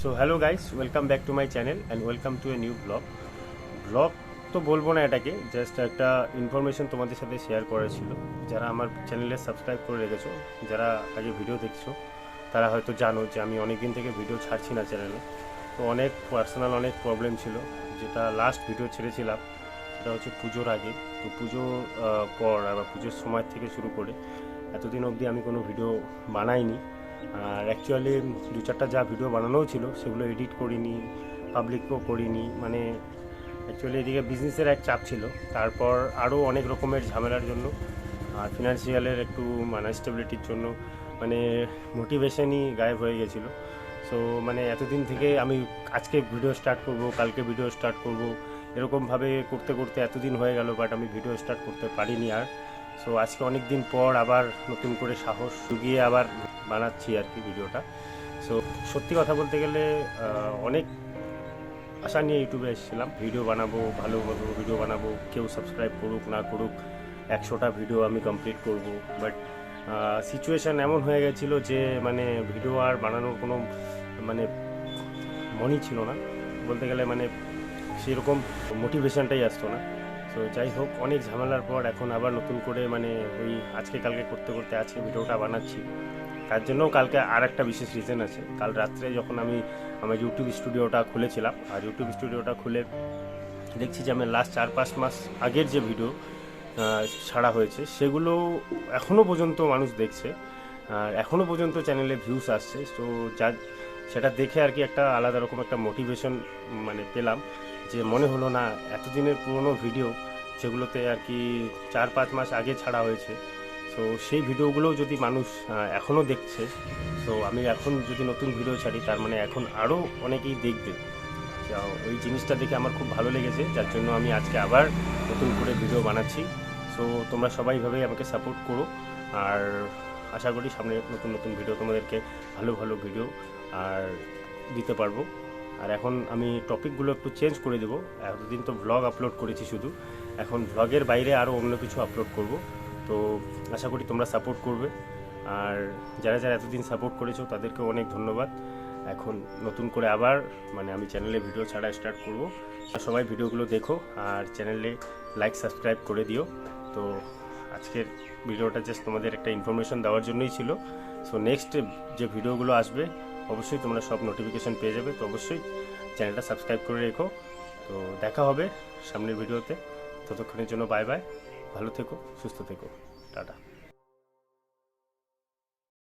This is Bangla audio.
So hello guys, welcome back to my channel and welcome to a new blog তো বলবো না এটাকে, জাস্ট একটা ইনফরমেশন তোমাদের সাথে শেয়ার করা ছিল। যারা আমার চ্যানেলে সাবস্ক্রাইব করে রেখেছো, যারা আগে ভিডিও দেখছো, তারা হয়তো জানো যে আমি অনেক দিন থেকে ভিডিও ছাড়ছি না চ্যানেলে। তো অনেক পার্সোনাল অনেক প্রবলেম ছিল। যেটা লাস্ট ভিডিও ছেড়েছিলাম সেটা হচ্ছে পুজোর আগে। তো পুজোর পর আবার পুজোর সময় থেকে শুরু করে এতদিন অবধি আমি কোনো ভিডিও বানাইনি। আর অ্যাকচুয়ালি দু চারটা যা ভিডিও বানানোও ছিল সেগুলো এডিট করিনি, পাবলিকও করিনি। মানে অ্যাকচুয়ালি এদিকে বিজনেসের এক চাপ ছিল, তারপর আরও অনেক রকমের ঝামেলার জন্য আর ফিনান্সিয়ালের একটু মানে স্টেবিলিটির জন্য মানে মোটিভেশনই গায়েব হয়ে গেছিলো। সো মানে এতদিন থেকে আমি আজকে ভিডিও স্টার্ট করব, কালকে ভিডিও স্টার্ট করব, এরকমভাবে করতে করতে এতদিন হয়ে গেল, বাট আমি ভিডিও স্টার্ট করতে পারিনি আর। সো আজকে অনেক দিন পর আবার নতুন করে সাহস জুগিয়ে আবার বানাচ্ছি আর কি ভিডিওটা। সো সত্যি কথা বলতে গেলে অনেক আশা নিয়ে ইউটিউবে এসেছিলাম, ভিডিও বানাবো, ভালো ভালো ভিডিও বানাবো, কেউ সাবস্ক্রাইব করুক না করুক, 100টা ভিডিও আমি কমপ্লিট করব। বাট সিচুয়েশান এমন হয়ে গেছিলো যে মানে ভিডিও আর বানানোর কোনো মানে মনই ছিল না বলতে গেলে, মানে সেরকম মোটিভেশনটাই আসতো না। তো যাই হোক, অনেক ঝামেলার পর এখন আবার নতুন করে মানে ওই আজকে কালকে করতে করতে আজকে ভিডিওটা বানাচ্ছি। তার জন্যও কালকে আর একটা বিশেষ রিজন আছে। কাল রাত্রে যখন আমি আমার ইউটিউব স্টুডিওটা খুলেছিলাম, আর ইউটিউব স্টুডিওটা খুলে দেখছি যে আমি লাস্ট 4-5 মাস আগের যে ভিডিও ছাড়া হয়েছে সেগুলো এখনও পর্যন্ত মানুষ দেখছে, আর এখনও পর্যন্ত চ্যানেলে ভিউস আসছে। তো যা সেটা দেখে আর কি একটা আলাদা রকম একটা মোটিভেশন মানে পেলাম, যে মনে হলো না এতদিনের পুরনো ভিডিও যেগুলোতে আর কি 4-5 মাস আগে ছাড়া হয়েছে, তো সেই ভিডিওগুলোও যদি মানুষ এখনও দেখছে, তো আমি এখন যদি নতুন ভিডিও ছাড়ি তার মানে এখন আরও অনেকেই দেখবে। ওই জিনিসটা দেখে আমার খুব ভালো লেগেছে, যার জন্য আমি আজকে আবার নতুন করে ভিডিও বানাচ্ছি। সো তোমরা সবাই ভাবেই আমাকে সাপোর্ট করো, আর আশা করি সামনে নতুন নতুন ভিডিও তোমাদেরকে ভালো ভালো ভিডিও আর দিতে পারবো। আর এখন আমি টপিকগুলো একটু চেঞ্জ করে দেবো। এতদিন তো ভ্লগ আপলোড করেছি শুধু, এখন ভ্লগের বাইরে আরও অন্য কিছু আপলোড করব। তো আশা করি তোমরা সাপোর্ট করবে, আর যারা যারা এতদিন সাপোর্ট করেছো তাদেরকেও অনেক ধন্যবাদ। এখন নতুন করে আবার মানে আমি চ্যানেলে ভিডিও ছাড়া স্টার্ট করব। সবাই ভিডিওগুলো দেখো আর চ্যানেলে লাইক সাবস্ক্রাইব করে দিও। তো আজকের ভিডিওটা জাস্ট তোমাদের একটা ইনফরমেশন দেওয়ার জন্যই ছিল। সো নেক্সট যে ভিডিওগুলো আসবে অবশ্যই তোমরা সব নোটিফিকেশান পেয়ে যাবে। তো অবশ্যই চ্যানেলটা সাবস্ক্রাইব করে রেখো। তো দেখা হবে সামনের ভিডিওতে। ততক্ষণের জন্য বাই বাই, ভালো থেকো, সুস্থ থেকো, টাটা।